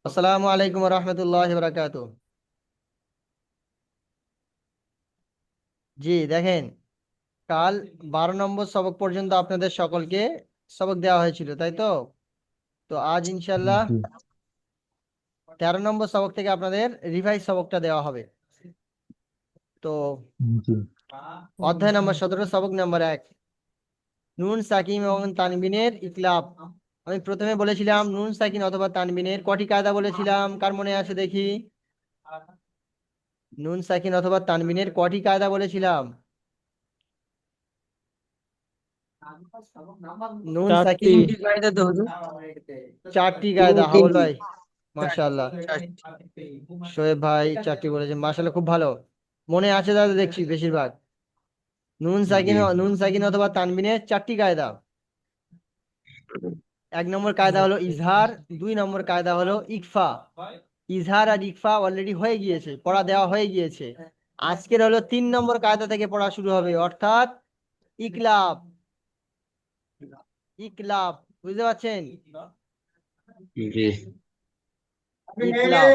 আসসালামু আলাইকুম রহমতুল্লাহ বারাকাতু। জি দেখেন, কাল 12 নম্বর সবক পর্যন্ত আপনাদের সকলকে সবক দেওয়া হয়েছিল, তাই তো? তো আজ ইনশাল্লাহ জি 13 নম্বর সবক থেকে আপনাদের রিভাইজ সবকটা দেওয়া হবে। তো জি অধ্যায় নম্বর 17, সবক নম্বর 1, নুন সাকিন এবং তানবিনের ইকলাব। আমি প্রথমে বলেছিলাম নুন সাকিন অথবা তানবিনের কটি কায়দা বলেছিলাম, কার মনে আছে দেখি? নুন সাকিন অথবা তানবিনের কটি কায়দা বলেছিলাম? নুন চারটি। সাকিন তিনটি কায়দা তো হুজুর। 4টি কায়দা। হাবল তিনটি। ভাই মাশাআল্লাহ, শোয়েব ভাই 4টি বলেছেন, মাশাআল্লাহ খুব ভালো, মনে আছে দাদা দেখছি বেশিরভাগ। জি নুন সাকিন অথবা তানবিনের 4টি কায়দা। 1 নম্বর কায়দা হলো ইজহার, 2 নম্বর কায়দা হলো ইকফা। ইজহার আর ইকফা অলরেডি হয়ে গিয়েছে, পড়া দেওয়া হয়ে গিয়েছে। আজকের হলো 3 নম্বর কায়দা থেকে পড়া শুরু হবে, অর্থাৎ ইকলাব। ইকলাব বুঝতে পারছেন? জি ইকলাব।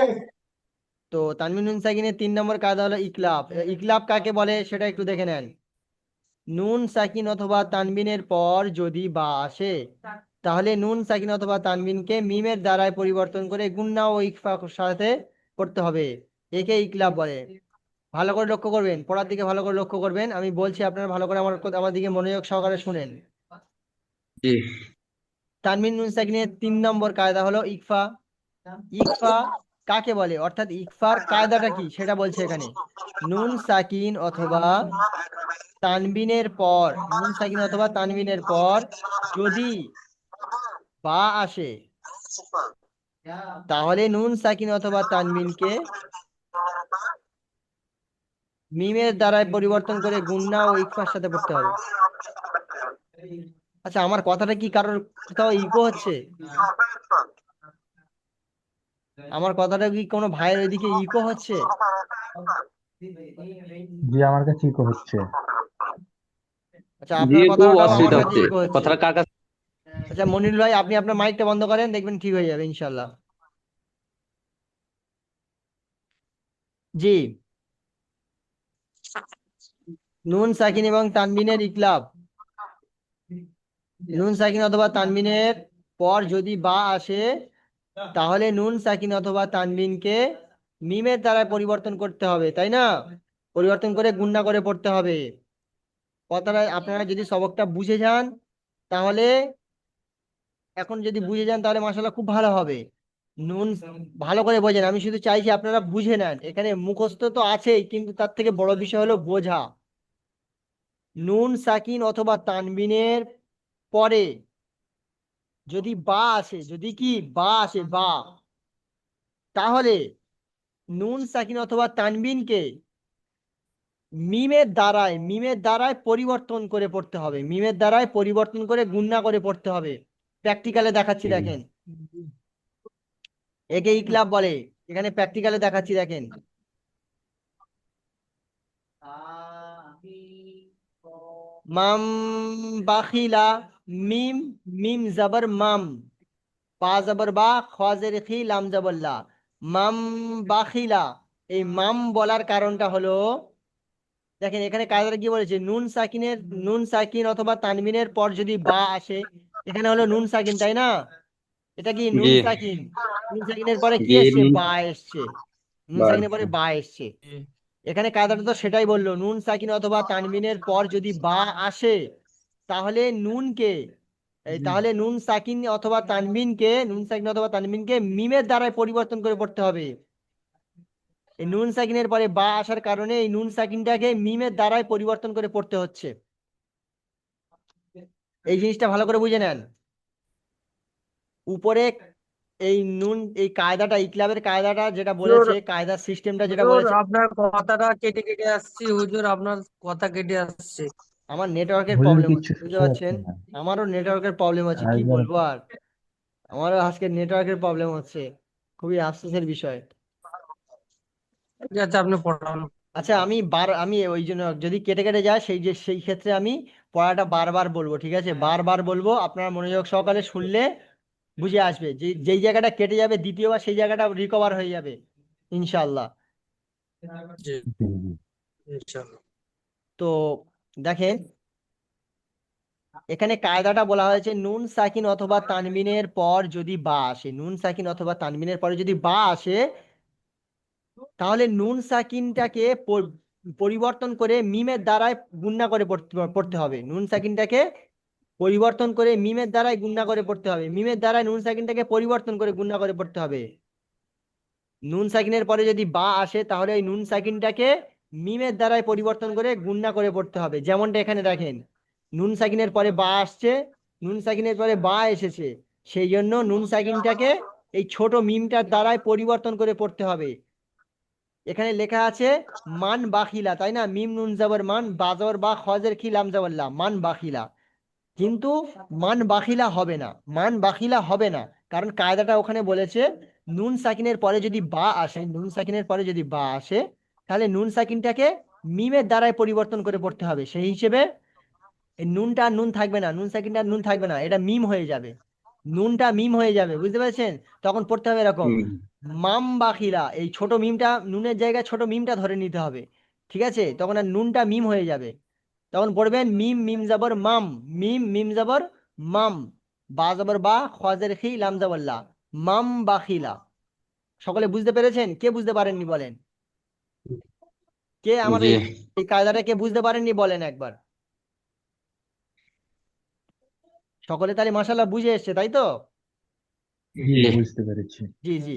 তো তানবিন নুন সাকিনের 3 নম্বর কায়দা হলো ইকলাব। ইকলাব কাকে বলে সেটা একটু দেখে নেন। নুন সাকিন অথবা তানবিনের পর যদি বা আসে, তাহলে নুন সাকিন অথবা তানবিনকে মিমের দ্বারায় পরিবর্তন করে গুন্না ও ইকফা সাথে করতে হবে। একে ইকলাব বলে। ভালো করে লক্ষ্য করবেন, পড়ার দিকে ভালো করে লক্ষ্য করবেন, আমি বলছি আপনারা ভালো করে আমার দিকে মনোযোগ সহকারে শুনেন। জি তানবিন নুন সাকিনের 3 নম্বর কায়দা হলো ইকফা। ইকফা কাকে বলে, অর্থাৎ ইকফার কায়দাটা কি সেটা বলছে এখানে। নুন সাকিন অথবা তানবিনের পর, নুন সাকিন অথবা তানবিনের পর যদি বা আসে, তাহলে নুন সাকিন অথবা তানবিনকে মিমের দ্বারায় পরিবর্তন করে গুন্না ও ইকফার সাথে পড়তে হবে। আচ্ছা, আমার কথাটা কি কারোর কোথাও ইকো হচ্ছে? আমার কথাটা কি কোনো ভাইয়ের ওইদিকে ইকো হচ্ছে? জি আমার কাছে ইকো হচ্ছে। আচ্ছা, জি, আপনার খুব কথাটাও আমার অসুবিধা কাছে হচ্ছে। ইকো হচ্ছে। কথাটা কার কাছে? আচ্ছা মনির ভাই, আপনি আপনার মাইকটা বন্ধ করেন, দেখবেন ঠিক হয়ে যাবে ইনশাল্লাহ। জি, নুন সাকিন এবং তানবিনের ইকলাব। নুন সাকিন অথবা তানবিনের পর যদি বা আসে, তাহলে নুন সাকিন অথবা তানবিনকে মিমের দ্বারা পরিবর্তন করতে হবে, তাই না? পরিবর্তন করে গুণনা করে পড়তে হবে। কথাটা আপনারা যদি সবকটা বুঝে যান, তাহলে, এখন যদি বুঝে যান তাহলে মাশাআল্লাহ খুব ভালো হবে। নুন, ভালো করে বোঝেন, আমি শুধু চাইছি আপনারা বুঝে নেন। এখানে মুখস্থ তো আছেই, কিন্তু তার থেকে বড় বিষয় হলো বোঝা। নুন সাকিন অথবা তানবিনের পরে যদি বা আসে, যদি কি বা আসে বা, তাহলে নুন সাকিন অথবা তানবিনকে মিমের দ্বারায় পরিবর্তন করে পড়তে হবে, মিমের দ্বারায় পরিবর্তন করে গুণনা করে পড়তে হবে। প্র্যাকটিক্যালে দেখাচ্ছি জি দেখেন, একে ইকলাব বলে। এখানে প্র্যাকটিক্যালে দেখাচ্ছি দেখেন। মাম বাখিলা, মিম, মিম জবর মাম, পা জবর বা, খ জের খি, লাম জবর লা। মাম বাখিলা, এই মাম বলার কারণটা হলো, দেখেন এখানে কায়দাটা কি বলেছে, নুন সাকিন অথবা তানবিনের পর যদি বা আসে, এখানে হলো নুন সাকিন, তাই না? এটা কি নুন জি সাকিন, নুন সাকিনের পরে কি জি এসছে, বা এসছে। নুন বাস। সাকিনের পরে বা এসছে। এখানে কায়দাটা তো সেটাই বললো, নুন সাকিন অথবা তানবিনের পর যদি বা আসে, তাহলে নুনকে, তাহলে নুন সাকিন অথবা তানবিনকে মিমের দ্বারাই পরিবর্তন করে পড়তে হবে। এই নুন সাকিনের পরে বা আসার কারণে এই নুন সাকিনটাকে মিমের দ্বারাই পরিবর্তন করে পড়তে হচ্ছে। এই জিনিসটা ভালো করে বুঝে নেন। উপরে এই কায়দাটা, ইকলাবের কায়দাটা যেটা হুজুর, বলেছে, কায়দার সিস্টেমটা যেটা হুজুর বলেছে। আপনার কথাটা কেটে কেটে আসছে। হুজুর আপনার কথা কেটে আসছে। আমার নেটওয়ার্কের হুজুর প্রবলেম কিচ্ছু হচ্ছে, বুঝতে শোনা যাচ্ছে পারছেন? না। আমারও নেটওয়ার্কের প্রবলেম আছে, কি একবার বলবো আর। আমারও আজকে নেটওয়ার্কের প্রবলেম হচ্ছে, খুবই আফসোসের বিষয়। ঠিক আছে, আপনি পড়ান। আচ্ছা, আমি ওই জন্য যদি কেটে কেটে যায়, সেই ক্ষেত্রে আমি পড়াটা বারবার বলবো, ঠিক আছে? বারবার বলবো, আপনারা মনোযোগ সহকারে শুনলে বুঝে আসবে। যেই জায়গাটা কেটে যাবে দ্বিতীয়বার সেই জায়গাটা রিকভার হয়ে যাবে ইনশাআল্লাহ। জি জি জি ইনশাআল্লাহ। তো দেখেন, এখানে কায়দাটা বলা হয়েছে নুন সাকিন অথবা তানবিনের পর যদি বা আসে, নুন সাকিন অথবা তানবিনের পরে যদি বা আসে, তাহলে নুন সাকিনটাকে পরিবর্তন করে মিমের দ্বারাই গুণনা করে পড়তে হবে। নুন সাকিনটাকে পরিবর্তন করে মিমের দ্বারাই গুণনা করে পড়তে হবে, মিমের দ্বারাই নুন সাকিনটাকে পরিবর্তন করে গুণনা করে পড়তে হবে। নুন সাকিনের পরে যদি বা আসে তাহলে এই নুন সাকিনটাকে মিমের দ্বারাই পরিবর্তন করে গুণনা করে পড়তে হবে। যেমনটা এখানে দেখেন, নুন সাকিনের পরে বা আসছে, নুন সাকিনের পরে বা এসেছে, সেই জন্য নুন সাকিনটাকে এই ছোট মিমটার দ্বারাই পরিবর্তন করে পড়তে হবে। এখানে লেখা আছে মান বাখিলা, তাই না? মিম নুন জাবর মান, বাজর বা খজের কি লাম জাবল্লা, মান বাখিলা। কিন্তু মান বাখিলা হবে না, মান বাখিলা হবে না, কারণ কায়দাটা ওখানে বলেছে নুন সাকিনের পরে যদি বা আসে, নুন সাকিনের পরে যদি বা আসে, তাহলে নুন সাকিনটাকে মিমের দ্বারাই পরিবর্তন করে পড়তে হবে। সেই হিসেবে এই নুনটা আর নুন থাকবে না, নুন সাকিনটা আর নুন থাকবে না, এটা মিম হয়ে যাবে, নুনটা মিম হয়ে যাবে, বুঝতে পেরেছেন? তখন পড়তে হবে এরকম হুম, মাম বাখিলা, এই ছোট মিমটা নুনের জায়গায় ছোট মিমটা ধরে নিতে হবে, ঠিক আছে? তখন আর নুনটা মিম হয়ে যাবে। তখন পড়বেন মিম মিম জাবর মাম, মিম মিম জাবর মাম, বা জাবর বা, খজের খি লাম জাবর লা, মাম বাখিলা। সকলে বুঝতে পেরেছেন? কে বুঝতে পারেননি বলেন? কে আমার জি এই কায়দাটা কে বুঝতে পারেননি বলেন একবার। সকলে তাহলে মাশাআল্লাহ বুঝে এসছে, তাই তো? জি জি বুঝতে পেরেছি। জি জি,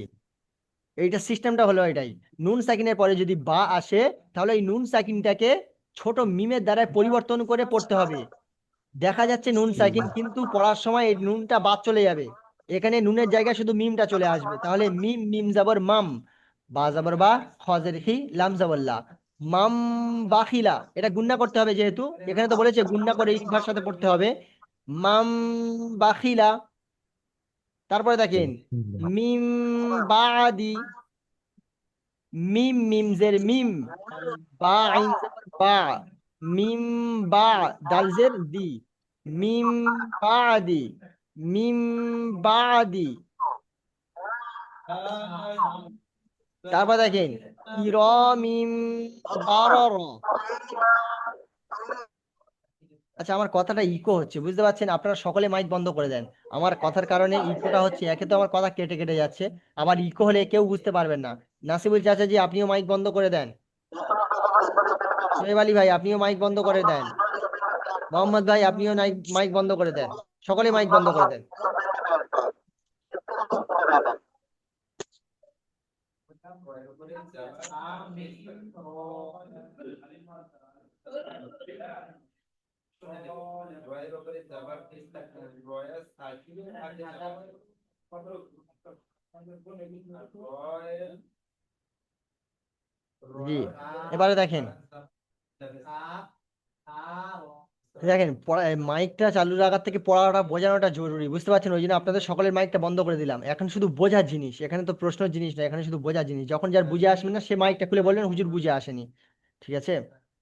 এইটা সিস্টেমটা হলো এটাই। নুন সাকিনের পরে যদি বা আসে, তাহলে এই নুন সাকিনটাকে ছোট মিমের দ্বারা পরিবর্তন করে পড়তে হবে। দেখা যাচ্ছে নুন সাকিন, কিন্তু পড়ার সময় এই নুনটা বাদ চলে যাবে, এখানে নুনের জায়গায় শুধু মিমটা চলে আসবে। তাহলে মিম মিম জাবর মাম, বা জাবর বা, খজের খি লাম জাবর লা, মাম বাখিলা। এটা গুণনা করতে হবে, যেহেতু এখানে তো বলেছে গুণনা করে ইকফার সাথে পড়তে হবে, মাম বাখিলা। তারপরে দেখেন মিম বাদি, মিম মিম জের মিম, বা আইন জবর বা, মিম বা, দাল জের দি, মিম বাদি, মিম বাদি। তারপর দেখেন কিরমিম বারর। আচ্ছা, আমার কথাটা ইকো হচ্ছে, বুঝতে পারছেন? আপনারা সকলে মাইক বন্ধ করে দেন। আমার কথার কারণে ইকোটা হচ্ছে, একে তো আমার কথা কেটে কেটে যাচ্ছে, আবার ইকো হলে কেউ বুঝতে পারবেন না। নাসিবুল চাচা জি, আপনিও মাইক বন্ধ করে দেন। সোহেব আলী ভাই, আপনিও মাইক বন্ধ করে দেন। মোহাম্মদ ভাই, আপনিও মাইক বন্ধ করে দেন। সকলে মাইক বন্ধ করে দেন। জি, এবারে দেখেন, দেখেন মাইকটা চালু রাখার থেকে পড়াটা বোঝানোটা জরুরি, বুঝতে পারছেন? ওই জন্য আপনাদের সকলের মাইকটা বন্ধ করে দিলাম। এখন শুধু বোঝার জিনিস, এখানে তো প্রশ্নের জিনিস না, এখানে শুধু বোঝার জিনিস। যখন যার বুঝে আসবে না, সে মাইকটা খুলে বললেন হুজুর বুঝে আসেনি, ঠিক আছে?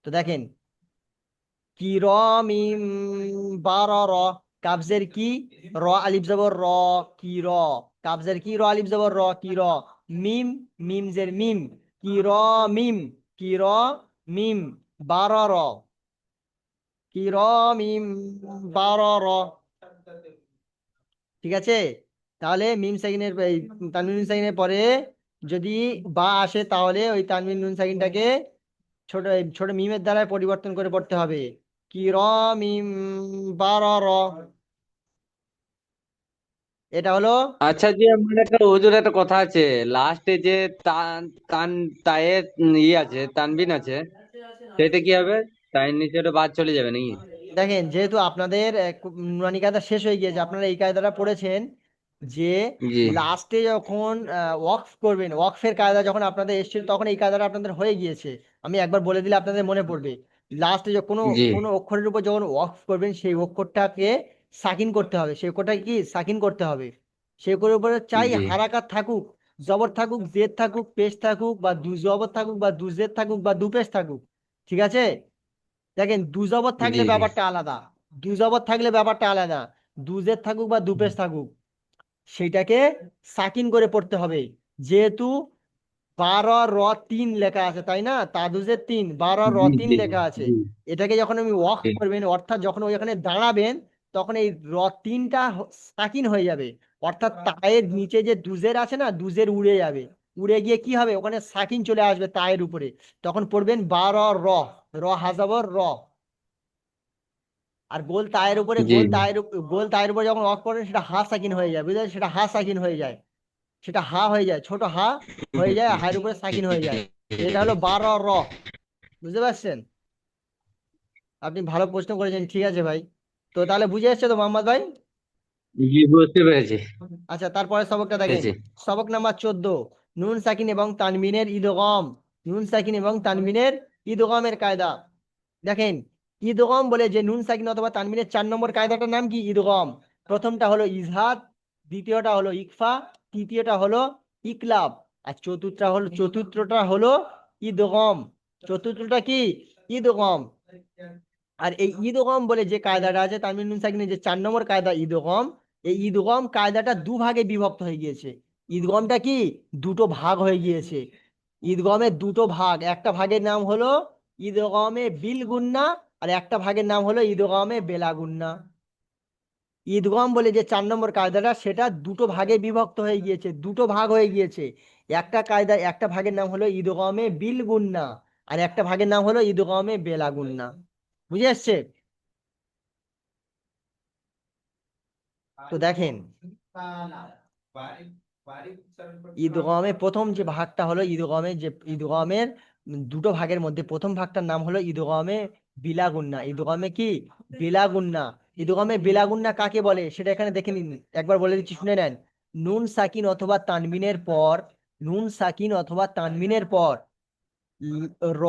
তো দেখেন কিরমিম বারর, কাবজের কি, র আলিফ জবর র, কি র, কাবজের কি, র আলিফ জবর র, কি র, মিম মিম জের মিম, কি র মিম, কি র মিম, বারর, কি র মিম বারর, ঠিক আছে? তাহলে মিম সাকিনের এই তানবিন নুন সাকিনের পরে যদি বা আসে, তাহলে ওই তানবিন নুন সাকিনটাকে ছোট ছোট মিমের দ্বারা পরিবর্তন করে পড়তে হবে। কি র মিম বারর, এটা হলো। আচ্ছা, যে আমার একটা হুজুর একটা কথা আছে, লাস্টে যে তান তান তায়ের আছে, তানবিন আছে, সেটা কি হবে? তাইয়ের নিচে ওটা বাদ চলে যাবে নাকি? দেখেন, যেহেতু আপনাদের নুরানি কায়দা শেষ হয়ে গিয়েছে, আপনারা এই কায়দাটা পড়েছেন যে জি লাস্টে যখন ওয়াকফ করবেন, ওয়াকফের কায়দা যখন আপনাদের এসেছিল, তখন এই কায়দাটা আপনাদের হয়ে গিয়েছে। আমি একবার বলে দিলে আপনাদের মনে পড়বে। লাস্টে কোনো জি কোনো অক্ষরের উপর যখন ওয়াকফ করবেন, সেই অক্ষরটাকে সাকিন করতে হবে, সেই অক্ষরটাকে কি সাকিন করতে হবে। সেই অক্ষরের উপরে চাই জি হারাকাত থাকুক, জবর থাকুক, জেদ থাকুক, পেশ থাকুক, বা দু জবর থাকুক, বা দু জেদ থাকুক, বা দু পেশ থাকুক, ঠিক আছে? দেখেন দু জবর থাকলে জি ব্যাপারটা আলাদা, দু জবর থাকলে ব্যাপারটা আলাদা, দুজের থাকুক বা দুপেশ থাকুক, সেইটাকে সাকিন করে পড়তে হবে। যেহেতু 12 র 3 লেখা আছে তাই না, তাদুজের 3, 12 র 3 জি লেখা আছে। জি এটাকে যখন আমি ওয়াক জি করবেন, অর্থাৎ যখন ওইখানে দাঁড়াবেন, তখন এই র 3টা সাকিন হয়ে যাবে। অর্থাৎ তায়ের নিচে যে দুজের আছে না, দুজের উড়ে যাবে, উড়ে গিয়ে কি হবে, ওখানে সাকিন চলে আসবে তায়ের উপরে। তখন পড়বেন 12 র, র হাজাবর র। আর গোল তায়ের উপরে, জি গোল তায়ের উপরে যখন ওয়াক করবেন, সেটা হা সাকিন হয়ে যায়, বুঝলেন, সেটা হা সাকিন হয়ে যায়, সেটা হা হয়ে যায়, ছোট হা হয়ে যায়, হায়ের উপরে সাকিন হয়ে যায়। এটা হলো 12 র। বুঝতে পারছেন? আপনি ভালো প্রশ্ন করেছেন, ঠিক আছে ভাই। তো তাহলে বুঝে এসছে তো মোহাম্মদ ভাই? জি বুঝতে পেরেছি আচ্ছা, তারপরে সবকটা দেখেন। পেরেছি সবক নাম্বার 14, নুন সাকিন এবং তানবিনের ইদগম। নুন সাকিন এবং তানবিনের ইদগমের কায়দা। দেখেন, ইদগম বলে যে নুন সাকিন অথবা তানবিনের 4 নম্বর কায়দাটার নাম কি? ইদগম। প্রথমটা হলো ইজহাদ, দ্বিতীয়টা হলো ইকফা, তৃতীয়টা হলো ইকলাব, আর চতুর্থটা হলো ইদগম। চতুর্থটা কি? ইদগম। আর এই ঈদগম বলে যে কায়দাটা আছে তানবিন নুন সাকিনের, যে 4 নম্বর কায়দা ঈদগম, এই ঈদগম কায়দাটা দুভাগে বিভক্ত হয়ে গিয়েছে। ঈদগমটা কি? দুটো ভাগ হয়ে গিয়েছে। ঈদগমের দুটো ভাগ, একটা ভাগের নাম হলো ঈদগমে বিল গুন্না, আর একটা ভাগের নাম হলো ঈদগমে বেলা গুন্না। ঈদগম বলে যে 4 নম্বর কায়দাটা, সেটা দুটো ভাগে বিভক্ত হয়ে গিয়েছে, দুটো ভাগ হয়ে গিয়েছে। একটা কায়দা, একটা ভাগের নাম হলো ঈদগমে বিল গুন্না, আর একটা ভাগের নাম হলো ঈদগমে বেলা গুন্না। বুঝে আসছে? তো দেখেন, ঈদগমে প্রথম যে ভাগটা হলো ঈদগমে, যে ঈদগমের দুটো ভাগের মধ্যে প্রথম ভাগটার নাম হলো ঈদগমে বিলাগুন্না। ঈদগমে কি? বিলাগুন্না। ঈদগমে বিলাগুন্না কাকে বলে সেটা এখানে দেখে নিন, একবার বলে দিচ্ছি, শুনে নেন। নুন সাকিন অথবা তানবিনের পর, নুন সাকিন অথবা তানবিনের পর র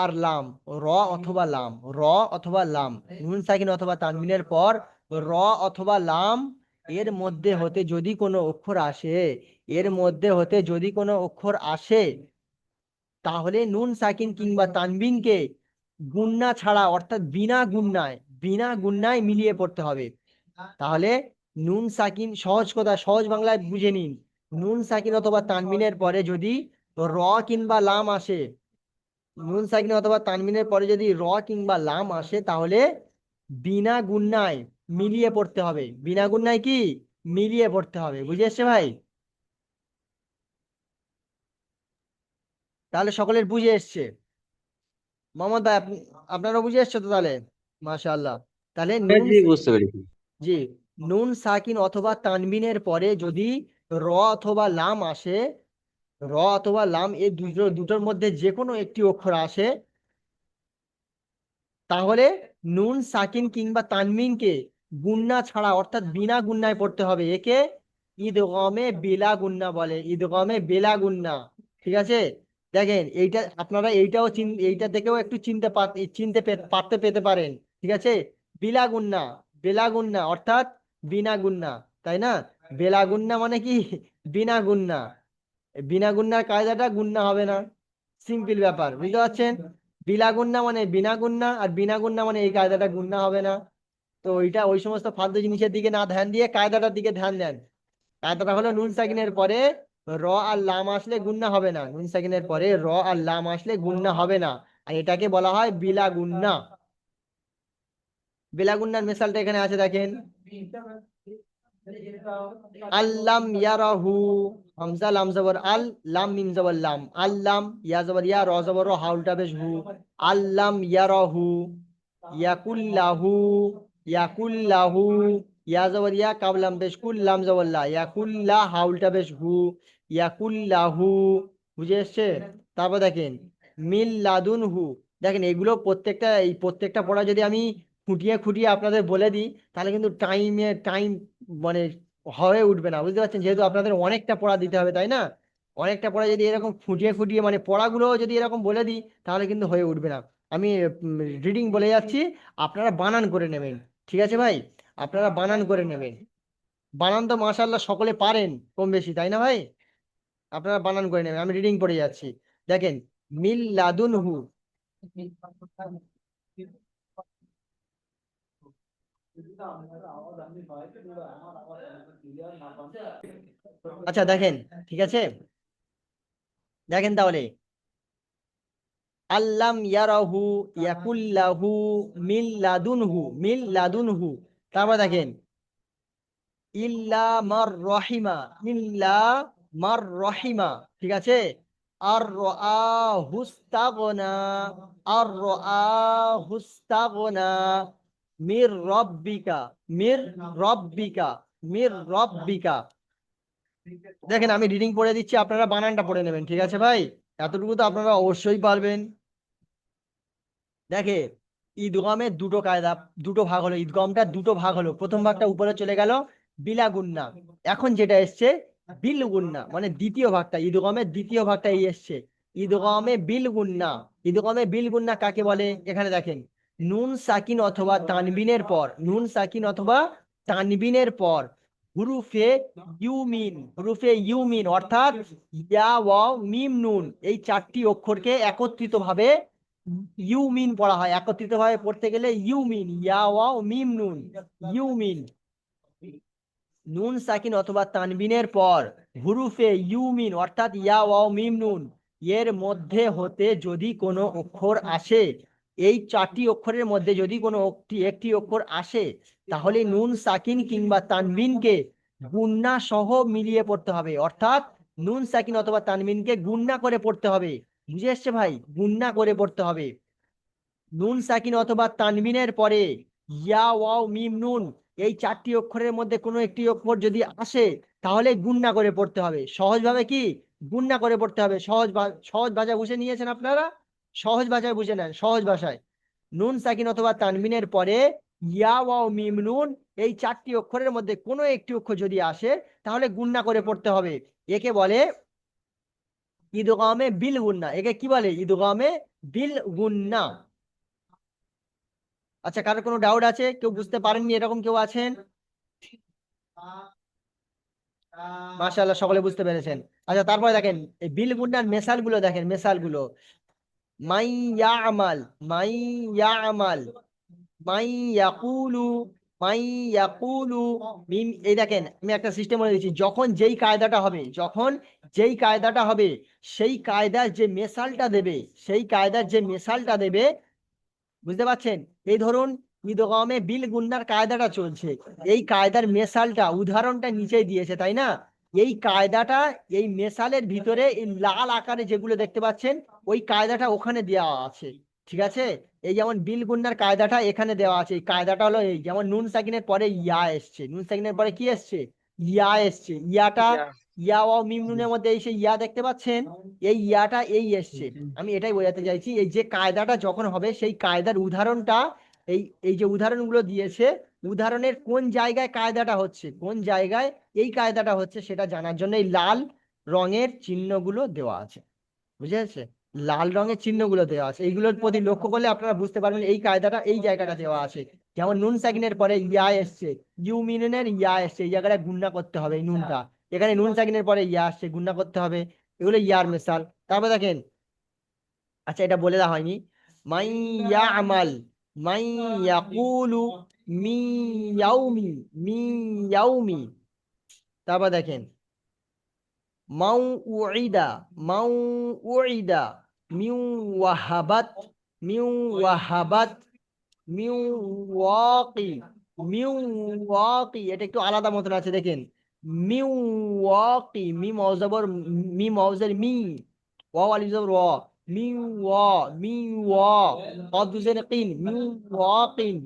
আর লাম, র অথবা লাম, র অথবা লাম, নুন সাকিন অথবা তানবিনের পর র অথবা লাম, এর মধ্যে হতে যদি কোনো অক্ষর আসে, এর মধ্যে হতে যদি কোনো অক্ষর আসে, তাহলে নুন সাকিন কিংবা তানবিনকে গুন্না ছাড়া, অর্থাৎ বিনা গুন্নায় মিলিয়ে পড়তে হবে। তাহলে নুন সাকিন, সহজ কথা, সহজ বাংলায় বুঝে নিন। নুন সাকিন অথবা তানবিনের পরে যদি র কিংবা লাম আসে, নুন সাকিন অথবা তানবিনের পরে যদি র কিংবা লাম আসে, তাহলে বিনা গুণনায় মিলিয়ে পড়তে হবে। বিনা গুণনায় কি? মিলিয়ে পড়তে হবে। বুঝে এসছে ভাই? তাহলে সকলের বুঝে এসছে? মোহাম্মদ ভাই, আপনারা বুঝে এসছে তো তাহলে? মাশাআল্লাহ। তাহলে জি বুঝতে পেরেছি জি, নুন সাকিন অথবা তানবিনের পরে যদি র অথবা লাম আসে, র অথবা লাম এই দুটোর মধ্যে যে কোনো একটি অক্ষর আসে, তাহলে নুন সাকিন কিংবা তানমিনকে গুন্না ছাড়া, অর্থাৎ বিনা গুন্নায় পড়তে হবে। একে ঈদগমে বিলা গুন্না বলে, ঈদগমে বিলা গুন্না। ঠিক আছে? দেখেন, এইটা আপনারা এইটাও এইটা থেকেও একটু পারতে পেতে পারেন। ঠিক আছে? বিলা গুন্না, বেলা গুন্না অর্থাৎ বিনা গুন্না, তাই না? বেলা গুন্না মানে কি? বিনা গুন্না। বিনা গুন্নার কায়দাটা গুন্না হবে না, সিম্পল ব্যাপার, বুঝতে পারছেন? বিলা গুন্না মানে বিনা গুন্না, আর বিনা গুন্না মানে এই কায়দাটা গুন্না হবে না। তো ওইটা, ওই সমস্ত ফালতু জিনিসের দিকে না ধ্যান দিয়ে কায়দাটার দিকে ধ্যান দেন। কায়দাটা হলো নুন সাকিনের পরে র আর লাম আসলে গুন্না হবে না, নুন সাকিনের পরে র আর লাম আসলে গুন্না হবে না, আর এটাকে বলা হয় বিলা গুন্না। বিলা গুন্নার মিসালটা এখানে আছে, দেখেন। আল্লাম ইয়ারাহু, হামজা লাম জবর আল, লাম মিম জবর লাম, আল্লাম, ইয়া জবর ইয়া, র জবর র, হাউলটা বেশ হু। আল্লাম ইয়ারাহু, ইয়াকুল্লাহু, ইয়াকুল্লাহু, ইয়া জবর ইয়া, কাবলাম বেশ কুল, লাম জবর লা, ইয়াকুল্লাহ, হাউলটা বেশ হু, ইয়াকুল্লাহু। বুঝে এসছে? তারপর দেখেন মিল লাদুন হু। দেখেন, এগুলো প্রত্যেকটা, এই প্রত্যেকটা পড়া যদি আমি খুঁটিয়ে খুঁটিয়ে আপনাদের বলে দিই, তাহলে কিন্তু টাইম মানে হয়ে উঠবে না, বুঝতে পারছেন? যেহেতু আপনাদের অনেকটা পড়া দিতে হবে, তাই না? অনেকটা পড়া যদি এরকম খুঁটিয়ে খুঁটিয়ে মানে পড়াগুলো যদি এরকম বলে দিই, তাহলে কিন্তু হয়ে উঠবে না। আমি রিডিং বলে যাচ্ছি, আপনারা বানান করে নেবেন। ঠিক আছে ভাই? আপনারা বানান করে নেবেন। বানান তো মাশাআল্লাহ সকলে পারেন কম বেশি, তাই না ভাই? আপনারা বানান করে নেবেন, আমি রিডিং পড়ে যাচ্ছি। দেখেন, মিল লাদুনহু, আচ্ছা দেখেন, ঠিক আছে, দেখেন তাহলে, আল্লাম ইয়ারাহু ইয়াকুল্লাহু মিল লাদুনহু, তারপর দেখেন ইল্লা মার রহিমা, ইল্লা মার রহিমা, ঠিক আছে, আর হুস্তাগনা, আর হুস্তাগনা, মির রব্বিকা, মির রব্বিকা, মির রব্বিকা। দেখেন আমি রিডিং পড়ে দিচ্ছি, আপনারা বানানটা পড়ে নেবেন, ঠিক আছে ভাই? এতটুকু তো আপনারা অবশ্যই পারবেন। দেখে, ঈদগামের দুটো কায়দা, দুটো ভাগ হলো, ঈদগামটা দুটো ভাগ হলো, প্রথম ভাগটা উপরে চলে গেল বিলা গুন্না, এখন যেটা এসছে বিল গুন্না, মানে দ্বিতীয় ভাগটা, ঈদগামের দ্বিতীয় ভাগটা এই এসছে ঈদগামে বিল গুন্না। ঈদগামে বিল গুন্না কাকে বলে? এখানে দেখেন, নুন সাকিন অথবা তানবিনের পর, নুন সাকিন অথবা তানবিনের পর হুরুফে ইউমিন, হুরুফে ইউমিন অর্থাৎ ইয়া ওয়াও মিম নুন, এই চারটি অক্ষরকে একত্রিত ভাবে ইউমিন পড়া হয়, একত্রিত ভাবে পড়তে গেলে ইউমিন, ইয়া ওয়াও মিম নুন, ইউমিন। নুন সাকিন অথবা তানবিনের পর হুরুফে ইউমিন অর্থাৎ ইয়া ওয়াও মিম নুন এর মধ্যে হতে যদি কোনো অক্ষর আসে, এই চারটি অক্ষরের মধ্যে যদি কোনো একটি অক্ষর আসে, তাহলে নুন সাকিন কিংবা তানবিনকে গুন্না সহ মিলিয়ে পড়তে হবে, অর্থাৎ নুন সাকিন অথবা তানবিনকে গুন্না করে পড়তে হবে। বুঝে এসছে ভাই? গুন্না করে পড়তে হবে। নুন সাকিন অথবা তানবিনের পরে ইয়া ওয়াও মিম নুন, এই চারটি অক্ষরের মধ্যে কোনো একটি অক্ষর যদি আসে, তাহলে গুণনা করে পড়তে হবে। সহজভাবে কি গুণনা করে পড়তে হবে? সহজ ভাষায় বুঝে নিয়েছেন আপনারা? সহজ ভাষায় বুঝে নেন, সহজ ভাষায়। নুন সাকিন অথবা তানবিনের পরে ইয়া ওয়াও মিম নুন, এই চারটি অক্ষরের মধ্যে কোনো একটি অক্ষর যদি আসে, তাহলে গুণনা করে পড়তে হবে। একে বলে ইদগামে বিল গুন্না। একে কি বলে? ইদগামে বিল গুন্না। আচ্ছা, কারোর কোনো ডাউট আছে? কেউ বুঝতে পারেননি এরকম কেউ আছেন? মাশাআল্লাহ, সকলে বুঝতে পেরেছেন। আচ্ছা, তারপরে দেখেন এই বিল গুন্নার মেসাল গুলো দেখেন, মেসাল গুলো মাই ইয়ামাল, মাই ইয়ামাল, মাই ইয়াকুলু, মাই ইয়াকুলু মিম। এই দেখেন আমি একটা সিস্টেম বলে দিচ্ছি, যখন যেই কায়দাটা হবে, যখন যেই কায়দাটা হবে, সেই কায়দার যে মেসালটা দেবে, সেই কায়দার যে মেসালটা দেবে, বুঝতে পারছেন? এই ধরুন ঈদগামে বিল গুন্নার কায়দাটা চলছে, এই কায়দার মেসালটা, উদাহরণটা নিচে দিয়েছে, তাই না? এই কায়দাটা, এই মেসালের ভিতরে এই লাল আকারে যেগুলো দেখতে পাচ্ছেন, ওই কায়দাটা ওখানে দেওয়া আছে, ঠিক আছে? এই যেমন বিল গুন্নার কায়দাটা এখানে দেওয়া আছে, এই কায়দাটা হলো এই, যেমন নুন সাকিনের পরে ইয়া এসছে, নুন সাকিনের পরে কি এসছে? ইয়া এসছে, ইয়াটা ইয়া। ইয়া ও মিম নুনের মধ্যে এই সেই ইয়া দেখতে পাচ্ছেন, এই ইয়াটা এই এসছে। আমি এটাই বোঝাতে চাইছি, এই যে কায়দাটা যখন হবে, সেই কায়দার উদাহরণটা, এই এই যে উদাহরণগুলো দিয়েছে, উদাহরণের কোন জায়গায় কায়দাটা হচ্ছে, কোন জায়গায় এই কায়দাটা হচ্ছে, সেটা জানার জন্য এই লাল রঙের চিহ্নগুলো দেওয়া আছে। বুঝে যাচ্ছে? লাল রঙের চিহ্নগুলো দেওয়া আছে, এইগুলোর প্রতি লক্ষ্য করলে আপনারা বুঝতে পারবেন এই কায়দাটা এই জায়গাটা দেওয়া আছে। যেমন নুন সাকিনের পরে ইয়া এসছে, ইউমিনের ইয়া এসছে, এই জায়গাটা গুণনা করতে হবে এই নুনটা, এখানে নুন সাকিনের পরে ইয়া আসছে, গুণনা করতে হবে। এগুলো ইয়ার মেসাল। তারপর দেখেন, আচ্ছা এটা বলে দেওয়া হয়নি, মাই ইয়ামাল, মাই ইয়াকুলু, মি ইয়াউমি, মি ইয়াউমি। তারপর দেখেন মাউ উইদা, মাউ উইদা, মিউ ওয়াহাবাত, মিউ ওয়াহাবাত, মিউ ওয়াকি, মিউ ওয়াকি। এটা একটু আলাদা মতন আছে, দেখেন মিউ ওয়াকি, মি মৌজবর, মি মৌজের মি, ওয়াও আলিফ জবর ওয়া, মি ওয়া, মি ওয়া, কফ দুজের কিন, মি ওয়াকিন,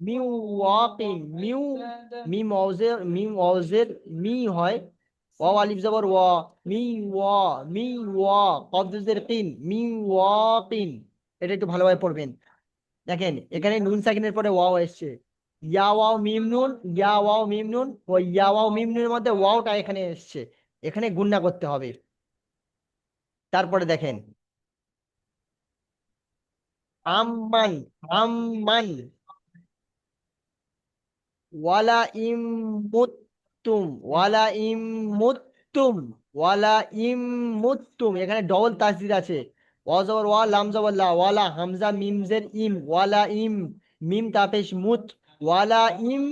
মি ওয়াকিন, মিউ, মি মৌজের মি হয়, ওয়াও আলিফ জবর ওয়া, মি ওয়া, মি ওয়া, কফ দুজের কিন, মি ওয়াকিন। এটা একটু ভালোভাবে পড়বেন। দেখেন এখানে নুন সাকিনের পরে ওয়াও এসছে, ইয়া ওয়াও মিম নুন, ইয়া ওয়াও মিম নুন, ও ইয়া ওয়াও মিম নুনের মধ্যে ওয়াওটা এখানে এসছে, এখানে গুণনা করতে হবে। তারপরে দেখেন আম্মান, আম্মান, ওয়ালা ইম মুত্তুম, ওয়ালা ইম মুত্তুম, ওয়ালা ইম মুত্তুম, এখানে ডবল তাসদিদ আছে, ওয়া জবর ওয়া, লাম জবর লা, ওয়ালা, হামজা মিম জের ইম, ওয়ালা ইম, মিম তা পেশ মুত, ওয়ালা ইম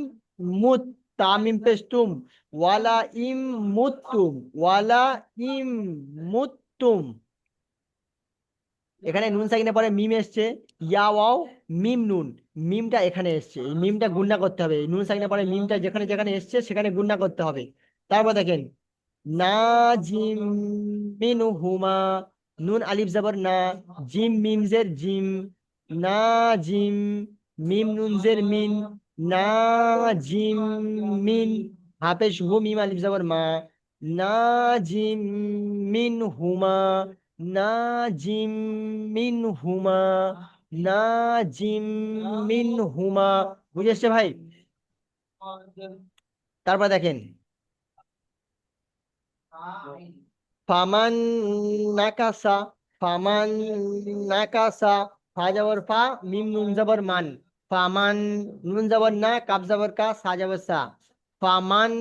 মুত, তা মিম পেশ তুম, ওয়ালা ইম মুতুম, ওয়ালা ইম মুতুম। এখানে নুন সাকিনের পরে মিম এসছে, ইয়া ওয়াও মিম নুন, মিমটা এখানে এসছে, এই মিমটা গুণনা করতে হবে। এই নুন সাকিনের পরে মিমটা যেখানে যেখানে এসছে সেখানে গুণনা করতে হবে। তারপর দেখেন নাজিম মিনহুমা, নুন আলিফ জবর না, জিম মিম জের জিম, নাজিম, মিম নুন জের মিন, নাজিম মিন, হাফেশ হু মিম আলিফ জবর মা, নাজিম মিনহুমা, নাজিম মিনহুমা, নাজিম মিনহুমা। বুঝে এসছে ভাই? তারপর দেখেন ফামান নাকাসা, ফামান নাকাসা, ফা জবর ফা, মিম নুন জবর মান, ফামান, নুন জবর না, কাব জবর কা, সা জবর সা, ফামান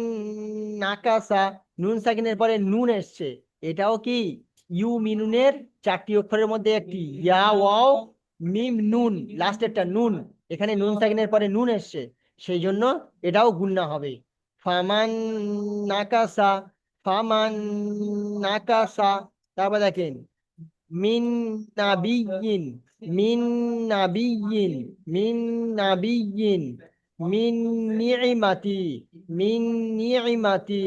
নাকাসা, নুন সাকিনের পরে নুন এসছে, এটাও কি ইউ মিনুনের চারটি অক্ষরের মধ্যে একটি, ইয়া ওয়াও মিম নুন, লাস্টেরটা নুন, এখানে নুন সাকিনের পরে নুন এসছে, সেই জন্য এটাও গুণনা হবে। ফামান নাকাসা, ফামান নাকাসা। তারপর দেখেন মিন নাবিয়িন, মিন নাবিয়িন, মিন নাবিয়িন, মিন নিইমাতি, মিন নিইমাতি,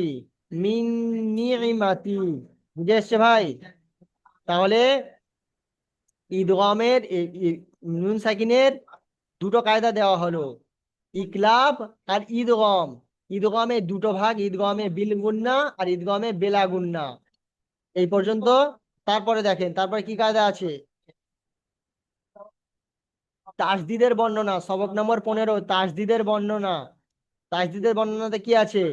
মিন নিইমাতি। বুঝে এসছে ভাই? তাহলে ঈদগামের নুন সাকিনের দুটো কায়দা দেওয়া হলো, ইকলাব আর ঈদগম। ঈদগমের দুটো ভাগ, ঈদগমে বিল গুন্না আর ঈদগমে বেলা গুন্না। এই পর্যন্ত। তারপরে দেখেন তারপরে কি কায়দা আছে, তাসদিদের বর্ণনা, সবক নম্বর 15, তাসদিদের বর্ণনা। তাসদিদের বর্ণনাতে কি আছে,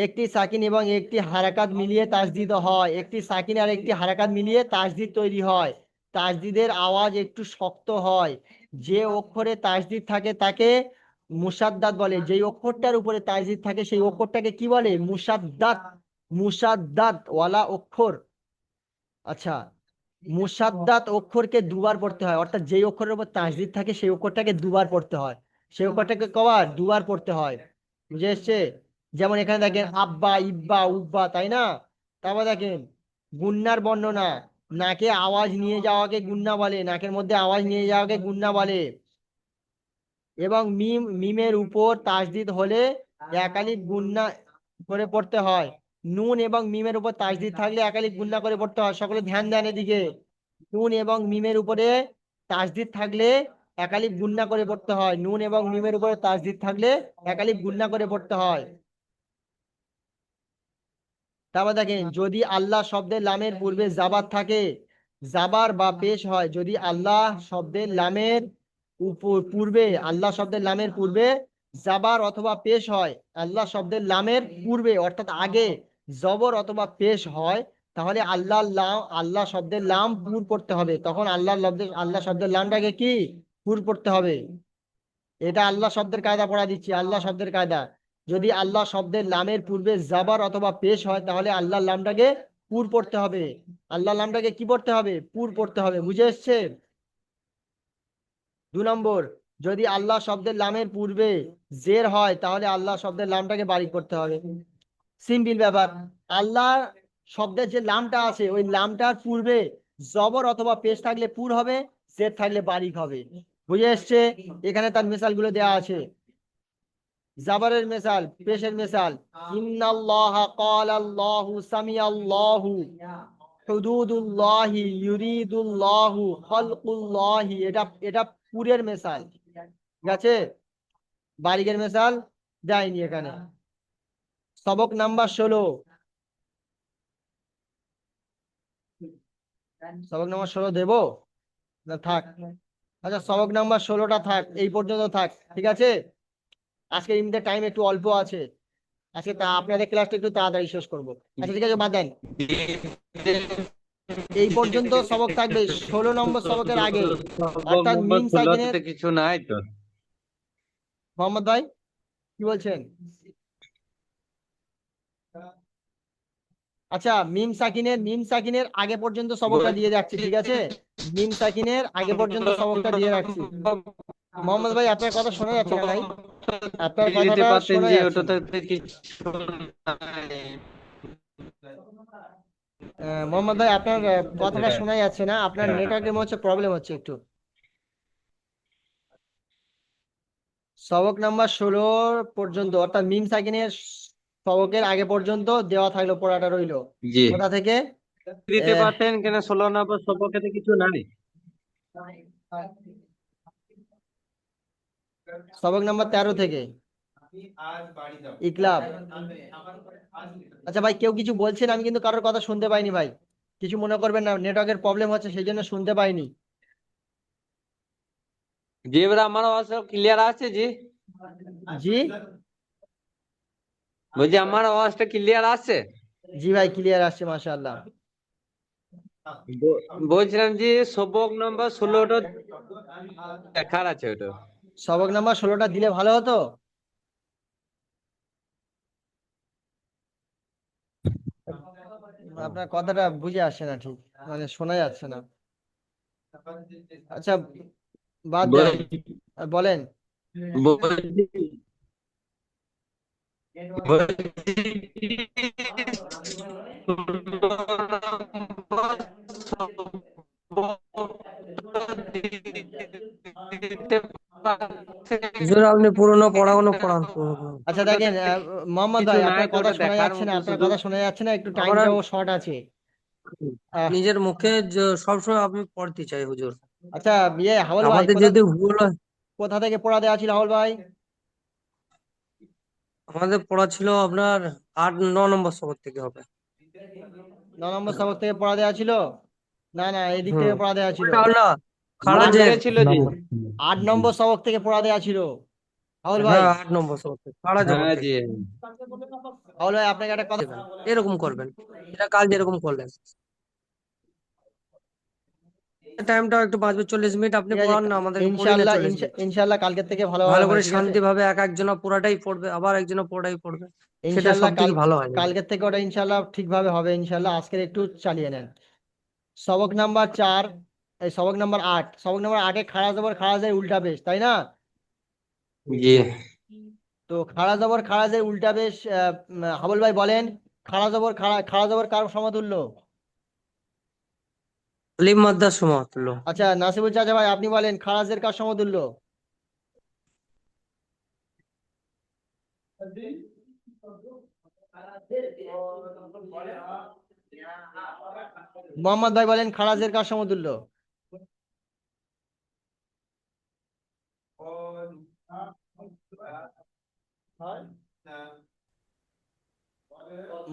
একটি সাকিন এবং একটি হারাকাত মিলিয়ে তাসদিদ হয়, একটি সাকিন আর একটি হারাকাত মিলিয়ে তাসদিদ তৈরি হয়। তাসদিদের আওয়াজ একটু শক্ত হয়, যে অক্ষরে তাসদিদ থাকে তাকে মুসাদ্দাত বলে, যেই অক্ষরটার উপরে তাসদিদ থাকে সেই অক্ষরটাকে কি বলে, মুসাদ্দাত, মুসাদ্দাত ওয়ালা অক্ষর। আচ্ছা, মুসাদ্দাত অক্ষরকে দুবার পড়তে হয়, অর্থাৎ যেই অক্ষরের উপর তাসদিদ থাকে সেই অক্ষরটাকে দুবার পড়তে হয়, সেই অক্ষরটাকে কবার, দুবার পড়তে হয়। বুঝে এসছে? যেমন এখানে দেখেন আব্বা, ইব্বা, উব্বা, তাই না? তারপর দেখেন গুন্নার বর্ণনা, নাকে আওয়াজ নিয়ে যাওয়াকে গুন্না বলে, নাকের মধ্যে আওয়াজ নিয়ে যাওয়াকে গুন্না বলে। এবং মিম, মিমের উপর তাসদিদ হলে একালিক গুন্না করে পড়তে হয়। নুন এবং মিমের উপর তাসদিদ থাকলে একালিক গুন্না করে পড়তে হয়। সকলে ধ্যান দেন এদিকে, নুন এবং মিমের উপরে তাসদিদ থাকলে একালিক গুন্না করে পড়তে হয়, নুন এবং মিমের উপরে তাসদিদ থাকলে একালিক গুন্না করে পড়তে হয়। তারপর দেখেন যদি আল্লাহ শব্দের লামের পূর্বে জাবার থাকে, জাবার বা পেশ হয়, যদি আল্লাহ শব্দের লামের পূর্বে, আল্লাহ শব্দের লামের পূর্বে জাবার অথবা পেশ হয়, আল্লাহ শব্দের লামের পূর্বে অর্থাৎ আগে জবর অথবা পেশ হয়, তাহলে আল্লাহ লাম, আল্লাহ শব্দের লাম পুর পড়তে হবে, তখন আল্লাহ শব্দের লামটাকে কি পুর পড়তে হবে। এটা আল্লাহ শব্দের কায়দা পড়া দিচ্ছি, আল্লাহ শব্দের কায়দা। যদি আল্লাহ শব্দের লামের পূর্বে জাবার অথবা পেশ হয় তাহলে আল্লাহ লামটাকে পুর পড়তে হবে, আল্লাহ লামটাকে কি পড়তে হবে, পুর পড়তে হবে। বুঝে এসছে? 2 নম্বর, যদি আল্লাহ শব্দের লামের পূর্বে জের হয় তাহলে আল্লাহ শব্দের লামটাকে বারিক করতে হবে। সিম্পল ব্যাপার। আল্লাহ শব্দের যে লামটা আছে ওই লামটার পূর্বে জবর অথবা পেশ থাকলে পুর হবে, জের থাকলে বারিক হবে। বুঝে এসছে? এখানে তার মিসালগুলো দেওয়া আছে, জাবারের মিসাল, পেশের মিসাল, ইন্নাল্লাহা ক্বালাল্লাহু সামিআল্লাহু হুদুদুল্লাহি ইউরিদুল্লাহু খালকুল্লাহি, এটা এটা পুরের মিসাল, ঠিক আছে? বারিকের মিসাল দেয়নি এখানে। সবক নাম্বার 16, সবক নাম্বার 16 দেবো না থাক? আচ্ছা, সবক নাম্বার 16টা থাক, এই পর্যন্ত থাক, ঠিক আছে? আজকে এমনিতে টাইম একটু অল্প আছে, আজকে তা আপনাদের ক্লাসটা একটু তাড়াতাড়ি শেষ করবো। আচ্ছা ঠিক আছে, বাদ দেন, এই পর্যন্ত সবক থাকবে 16 নম্বর সবকের আগে, সবক অর্থাৎ নম্বর মিম 16 সাকিনের। তে কিছু নাই তো? মোহাম্মদ ভাই কি বলছেন? আচ্ছা, মিম সাকিনের আগে পর্যন্ত সবকটা দিয়ে রাখছি, ঠিক আছে? মিম সাকিনের আগে পর্যন্ত সবকটা দিয়ে রাখছি। মোহাম্মদ ভাই, আপনার কথা শোনা যাচ্ছে না ভাই, আপনার দিয়ে দিতে কথাটা পারতেন শোনা যে যাচ্ছে না। ওটাতে কিছু নাই। মোহাম্মদ ভাই, আপনার কথাটা শোনা যাচ্ছে না, আপনার নেটওয়ার্কের মনে হচ্ছে প্রবলেম হচ্ছে একটু। সবক নাম্বার 16 পর্যন্ত, অর্থাৎ মিম সাকিনের সবকের আগে পর্যন্ত দেওয়া থাকলো, পড়াটা রইলো। জি কোথা থেকে? দিতে আহ, পারতেন কেন, 16 নম্বর সবকেতে কিছু নাই। সবক নাম্বার 13 থেকে, ইকলাব। আচ্ছা ভাই, কেউ কিছু বলছেন, আমি কিন্তু কারোর কথা শুনতে পাইনি ভাই, কিছু মনে করবেন না, নেটওয়ার্কের প্রবলেম হচ্ছে সেই জন্য শুনতে পাইনি। জি এবার আমার আওয়াজ ক্লিয়ার আছে জি? জি, বলছি আমার আওয়াজটা ক্লিয়ার আছে? জি ভাই, ক্লিয়ার আসছে, মাশাআল্লাহ। বলছিলাম যে সবক নম্বর 16টা দেখার আছে ওটা। সবক নাম্বার 16টা দিলে ভালো হতো। আপনার কথাটা বুঝে আসছে না ঠিক, মানে শোনা যাচ্ছে না। আচ্ছা, বাদ দেন, বল- বলেন। বলছি বলছি কি, 16 নম্বর সবকটা দিতে পারতেন হুজুর আপনি পুরোনো পড়াগুলো পড়ান, পুরোনো। আচ্ছা দেখেন, মোহাম্মদ কিছু ভাই, নাই আপনার তো কথা ওটা শোনা দেখার যাচ্ছে না, মতো আপনার শুধু। কথা শোনা যাচ্ছে না, একটু আবার টাইমটাও শর্ট আছে। আহ, নিজের মুখে সবসময় আপনি পড়তে চাই হুজুর। আচ্ছা, হাওল ভাই, আমাদের যদি ভুল হয়, কোথা থেকে পড়া দেওয়া ছিল হাওল ভাই? আমাদের পড়া ছিল আপনার 8-9 নম্বর সবক থেকে হবে। 9 নম্বর সবক থেকে পড়া দেওয়া ছিল? না না, এদিক হুম, থেকে পড়া দেওয়া ছিল। ওটা না, আমার খারাজের। থেকে ছিল জি। নম্বর ছিল। 8 নম্বর সবক থেকে পড়া দেওয়া ছিল হাওল ভাই। হ্যাঁ, 8 নম্বর সবক থেকে, খারাজ জবর হ্যাঁ জি। থেকে হাওল ভাই, আপনাকে একটা কথা, দেবেন, এরকম করবেন, এটা কাল যেরকম করলেন। টাইমটাও একটু বাঁচবে, 40 মিনিট আপনি ঠিক আছে, পড়ান না, আমাদেরকে পড়ি না ইনশাল্লাহ 40 মিনিট। ইনশাল্লাহ কালকের থেকে ভালোভাবে ভালো হয়, করে ঠিক আছে? শান্তি ভাবে এক একজনা পুরাটাই পড়বে, আবার একজনা পুরাটাই পড়বে, সেটা ইনশাল্লাহ সব থেকে ভালো হয়। কালকের থেকে ওটা ইনশাল্লাহ ঠিকভাবে হবে, ইনশাল্লাহ আজকের একটু চালিয়ে নেন। সবক নাম্বার 4, এই সবক নাম্বার 8, সবক নাম্বার 8-এ খাড়া জবর খারাজের উল্টা পেশ, তাই না? জি তো খাড়া জবর খারাজের উল্টা পেশ, হাবুল ভাই বলেন, খাড়া জবর খাড়া জবর কার সমতুল্য? আলিম মাদ্রাস সমতুল্য। আচ্ছা, নাসিবুল চাচা ভাই, আপনি বলেন, খারাজের কার সমতুল্য? মোহাম্মদ ভাই বলেন, খারাজের কার সমতুল্য?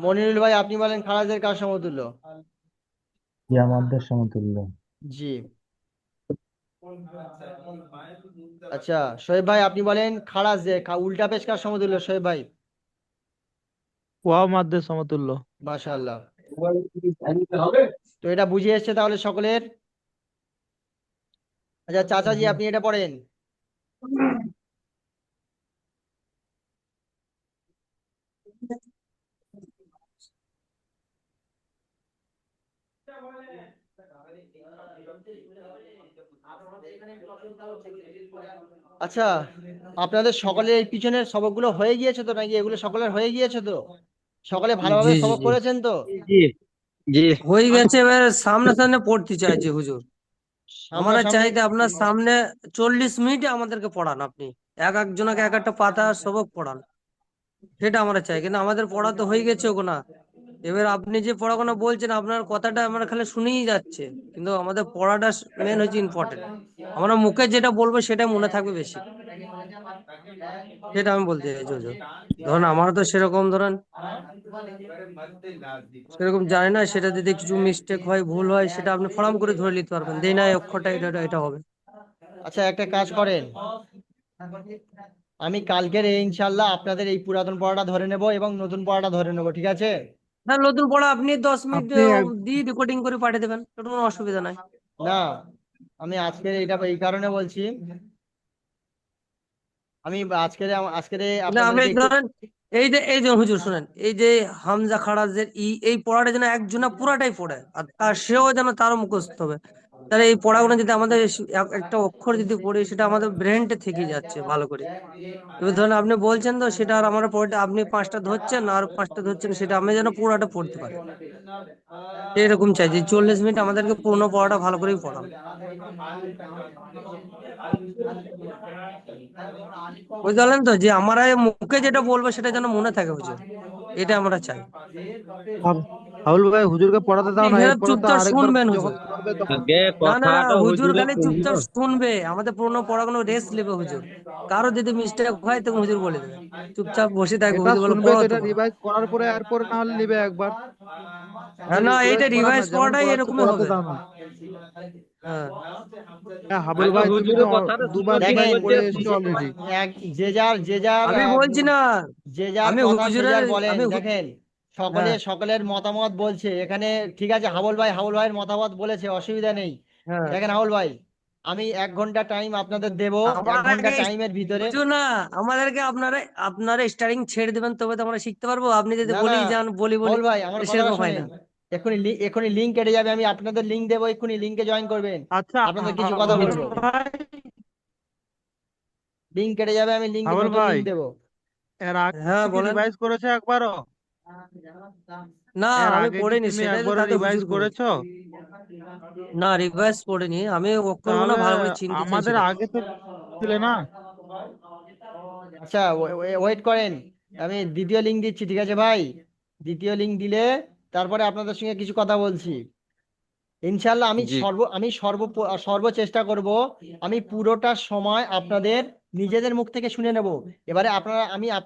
মনিরুল ভাই, আপনি বলেন, খারাজের কার সমতুল্য? ইয়ামাদের সমতুল্য। জি। আচ্ছা, শোয়েব ভাই, আপনি বলেন, খারাজ যে উল্টা পেশ কার সমতুল্য, শোয়েব ভাই? ওয়াও মাদ্দের সমতুল্য। মাশাআল্লাহ। তো এটা বুঝিয়ে এসছে তাহলে সকলের? আচ্ছা চাচাজি, আপনি এটা পড়েন। আচ্ছা, আপনাদের সকলের এই পিছনের সবকগুলো হয়ে গিয়েছে তো, নাকি এগুলো সকলের হয়ে গিয়েছে তো? সকলে ভালোভাবে জি জি সবক জি, করেছেন তো? জি জি। হয়ে গেছে, এবার সামনে সামনে পড়তে চাইছি হুজুর। আমরা সামনাসামনি। চাইতে আপনার সামনে 40 মিনিটে আমাদেরকে পড়ান, আপনি এক একজনকে এক একটা পাতা সবক পড়ান, সেটা আমরা চাই। কিন্তু আমাদের পড়া তো হয়ে গেছে ওগুলা, এবার আপনি যে পড়াশোনা বলছেন, আপনার কথাটা আমরা খালি শুনেই যাচ্ছে, কিন্তু আমাদের পড়াটা মেন হচ্ছে ইম্পর্টেন্ট। আমরা মুখে যেটা বলবো সেটা মনে থাকবে বেশি, সেটা আমি বলতে চাইছি হুজুর। ধরুন আমার তো সেরকম, ধরেন সেরকম জানি না, সেটা যদি কিছু মিস্টেক হয়, ভুল হয়, সেটা আপনি ফরাম করে ধরে নিতে পারবেন, দেই না এই অক্ষরটা এটা এটা এটা হবে। আচ্ছা, একটা কাজ করেন, আমি কালকের ইনশাল্লাহ আপনাদের এই পুরাতন পড়াটা ধরে নেব এবং নতুন পড়াটা ধরে নেব, ঠিক আছে? হ্যাঁ, নতুন পড়া আপনি 10 মিনিট আপনি দিয়ে রেকর্ডিং করে পাঠিয়ে দেবেন, ওটা কোনো অসুবিধা নাই। না, আমি আজকের এটা এই কারণে বলছি, আমি আজকের না আপনি আপনাদেরকে একটু, ধরেন এই যে হুজুর শুনেন, এই যে হামজা খারাজের এই পড়াটা যেন একজনা পুরাটাই পড়ে, আর তার সেও যেন তারও মুখস্থ হবে। তাহলে এই পড়াগুলো যদি আমাদের একটা অক্ষর যদি পড়ি, সেটা আমাদের ব্রেনটে থেকে যাচ্ছে ভালো করে। এবার ধরুন আপনি বলছেন তো, সেটা আর আমরা পড়তে, আপনি 5টা ধরছেন আর 5টা ধরছেন, সেটা আমি যেন পুরোটা পড়তে পারি। এরকম চাই যে 40 মিনিট আমাদেরকে পূর্ণ পড়াটা ভালো করেই পড়ান। বুঝতে পারলেন তো, যে আমরা মুখে যেটা বলবো সেটা যেন মনে থাকে হুজুর, এটা আমরা চাই। হাউল ভাই, হুজুরকে পড়াতে আপনি দাও না, এখানে এরপরে তো চুপচাপ আরেকবার শুনবেন যখন হুজুর। পড়বে তখন। আগে না না না, কথাটা হুজুর হুজুরে খালি চুপচাপ শুনলো। শুনবে, আমাদের পুরোনো পড়াগুলো রেস্ট নেবে হুজুর। কারো যদি মিস্টেক হয় তখন হুজুর বলে দেবে, চুপচাপ বসে থাকবে, এটা হুজুর বলে শুনবে পড়ো তো, এটা তোমরা। রিভাইজ করার পরে এরপরে না হলে নিবে একবার। হ্যাঁ না, এইটা রিভাইজ করার না, রিভাইস যেমন করাটাই পড়াচ্ছে এরকমই পড়াতে হবে। দাও না। হ্যাঁ হ্যাঁ হাবুল আগে ভাই, তুমি তো হুজুরের কথাটা শুনো, দুবার কি দেখেন, রিভাইজ বলছে করে এসছো শুনো। অলরেডি। এক যে যার আমি বলছি না, যে যার আমি কথা সে হুজুরের যার বলেন। আমি দেখেন, হ্যাঁ সকলের মতামত বলছে এখানে। ঠিক আছে, হাবুল ভাইয়ের মতামত বলেছে, অসুবিধা নেই। হ্যাঁ। দেখেন হাবুল ভাই, আমি 1 ঘন্টা টাইম আপনাদের দেব। এক আমার ঘন্টা আগে টাইমের ভিতরে, বুঝুন না, আমাদেরকে আপনারা স্টার্টিং ছেড়ে দেবেন, তবে তো আমরা শিখতে পারবো। আপনি যদি না না, বলি যান বলি বলি, হাবুল ভাই আমার কথাটা সেরকম হয় না। শোনেন। এখনই লিঙ্ক কেটে যাবে, আমি আপনাদের লিঙ্ক দেবো, এক্ষুনি লিঙ্কে জয়েন করবেন। আচ্ছা আপনাদের কিছু কথা হাবুল বলবো। ভাই, লিঙ্ক কেটে যাবে, আমি হাবুল নতুন ভাই, লিঙ্ক দেবো। এর হ্যাঁ আগে কি বলেন। রিভাইজ করেছো একবারও? না, এর আমি আগে কি পড়িনি, তুমি সেটাই তো একবারও তাতে রিভাইজ হুজুর করেছে। করেছো? না, রিভাইস পড়িনি আমি, অক্ষরগুলো তাহলে ভালো করে চিনতে আমাদের চাইছিলাম। আগে তো ছিলে না। আচ্ছা, ওয়েট করেন, আমি দ্বিতীয় লিঙ্ক দিচ্ছি, ঠিক আছে ভাই? দ্বিতীয় লিঙ্ক দিলে তারপরে আপনাদের সঙ্গে কিছু কথা বলছি। ইনশাল্লাহ জি। আমি সর্ব চেষ্টা করব। আমি পুরোটা সময় আপনাদের নিজেদের মুখ থেকে শুনে নেব। এবারে আপনারা,